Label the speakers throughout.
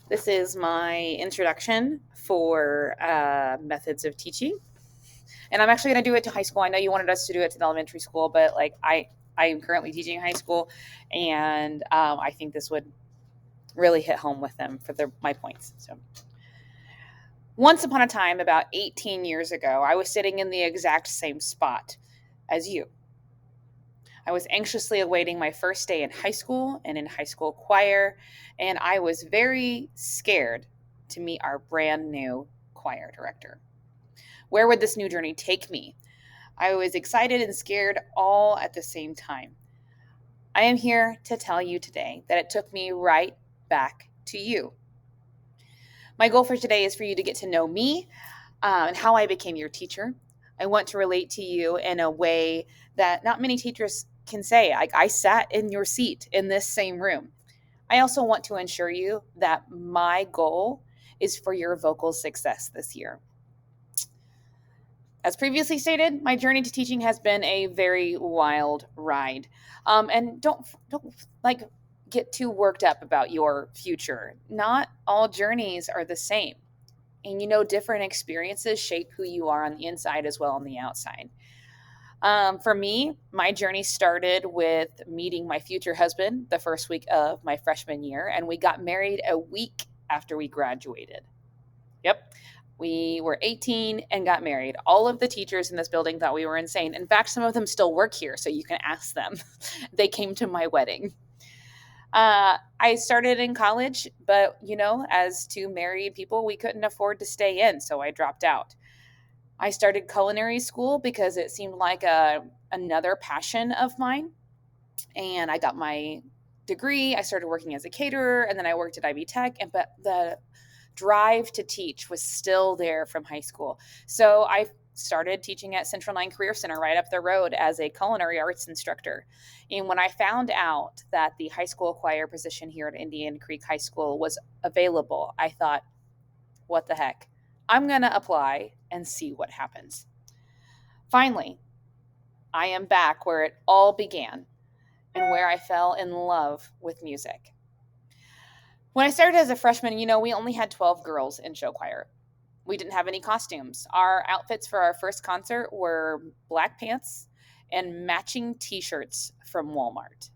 Speaker 1: This is my introduction for methods of teaching, and I'm actually going to do it to high school. I know you wanted us to do it to the elementary school, but I'm currently teaching high school, and I think this would really hit home with them for my points. So, once upon a time, about 18 years ago, I was sitting in the exact same spot as you. I was anxiously awaiting my first day in high school and in high school choir, and I was very scared to meet our brand new choir director. Where would this new journey take me? I was excited and scared all at the same time. I am here to tell you today that it took me right back to you. My goal for today is for you to get to know me and how I became your teacher. I want to relate to you in a way that not many teachers can say. I sat in your seat in this same room. I also want to ensure you that my goal is for your vocal success this year. As previously stated, my journey to teaching has been a very wild ride. And don't like get too worked up about your future. Not all journeys are the same. And different experiences shape who you are on the inside as well on the outside. For me, my journey started with meeting my future husband the first week of my freshman year, and we got married a week after we graduated. Yep. We were 18 and got married. All of the teachers in this building thought we were insane. In fact, some of them still work here, so you can ask them. They came to my wedding. I started in college, but as two married people, we couldn't afford to stay in, so I dropped out. I started culinary school because it seemed like another passion of mine, and I got my degree. I started working as a caterer, and then I worked at Ivy Tech. But the drive to teach was still there from high school, so I started teaching at Central 9 Career Center right up the road as a culinary arts instructor. And when I found out that the high school choir position here at Indian Creek High School was available, I thought, what the heck? I'm going to apply and see what happens. Finally, I am back where it all began and where I fell in love with music. When I started as a freshman, we only had 12 girls in show choir. We didn't have any costumes. Our outfits for our first concert were black pants and matching t shirts from Walmart.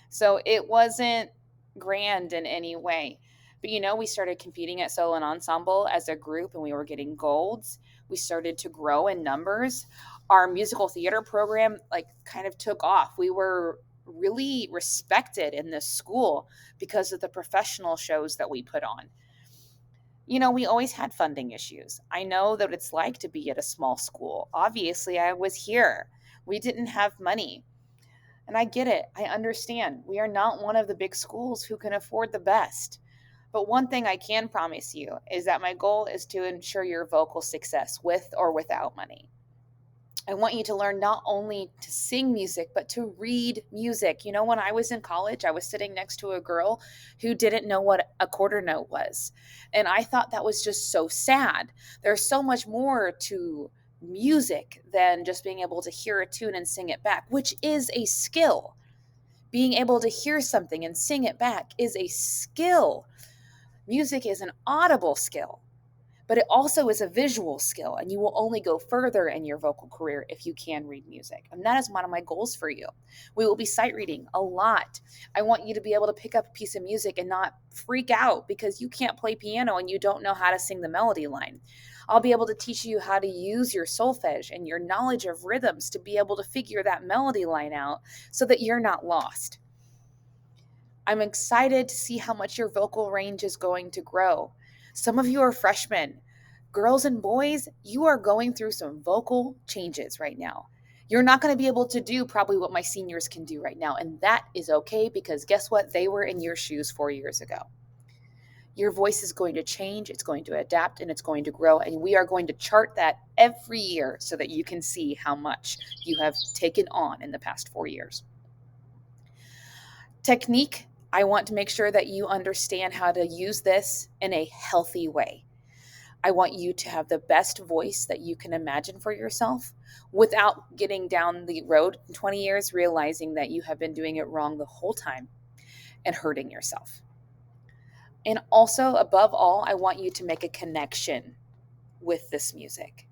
Speaker 1: So it wasn't grand in any way. But we started competing at solo and ensemble as a group, and we were getting golds. We started to grow in numbers. Our musical theater program kind of took off. We were really respected in this school because of the professional shows that we put on. We always had funding issues. I know that it's like to be at a small school. Obviously, I was here. We didn't have money. And I get it. I understand. We are not one of the big schools who can afford the best. But one thing I can promise you is that my goal is to ensure your vocal success with or without money. I want you to learn not only to sing music, but to read music. When I was in college, I was sitting next to a girl who didn't know what a quarter note was. And I thought that was just so sad. There's so much more to music than just being able to hear a tune and sing it back, which is a skill. Being able to hear something and sing it back is a skill. Music is an audible skill, but it also is a visual skill, and you will only go further in your vocal career if you can read music. And that is one of my goals for you. We will be sight reading a lot. I want you to be able to pick up a piece of music and not freak out because you can't play piano and you don't know how to sing the melody line. I'll be able to teach you how to use your solfege and your knowledge of rhythms to be able to figure that melody line out so that you're not lost. I'm excited to see how much your vocal range is going to grow. Some of you are freshmen. Girls and boys, you are going through some vocal changes right now. You're not going to be able to do probably what my seniors can do right now. And that is okay because guess what? They were in your shoes 4 years ago. Your voice is going to change, it's going to adapt, and it's going to grow. And we are going to chart that every year so that you can see how much you have taken on in the past 4 years. Technique, I want to make sure that you understand how to use this in a healthy way. I want you to have the best voice that you can imagine for yourself without getting down the road in 20 years realizing that you have been doing it wrong the whole time and hurting yourself. And also, above all, I want you to make a connection with this music.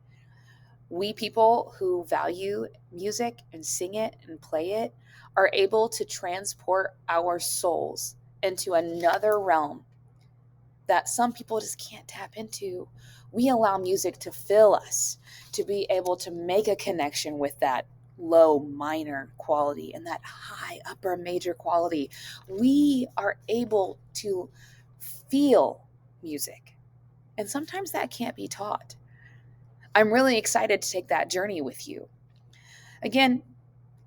Speaker 1: We people who value music and sing it and play it are able to transport our souls into another realm that some people just can't tap into. We allow music to fill us, to be able to make a connection with that low minor quality and that high upper major quality. We are able to feel music. And sometimes that can't be taught. I'm really excited to take that journey with you. Again,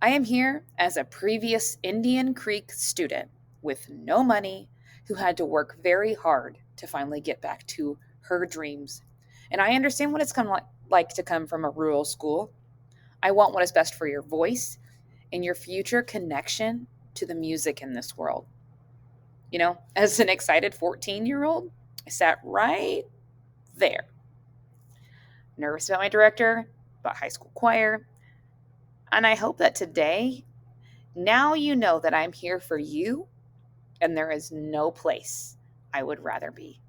Speaker 1: I am here as a previous Indian Creek student with no money who had to work very hard to finally get back to her dreams. And I understand what it's like to come from a rural school. I want what is best for your voice and your future connection to the music in this world. You know, as an excited 14-year-old, I sat right there, nervous about my director, about high school choir. And I hope that today, now you know that I'm here for you and there is no place I would rather be.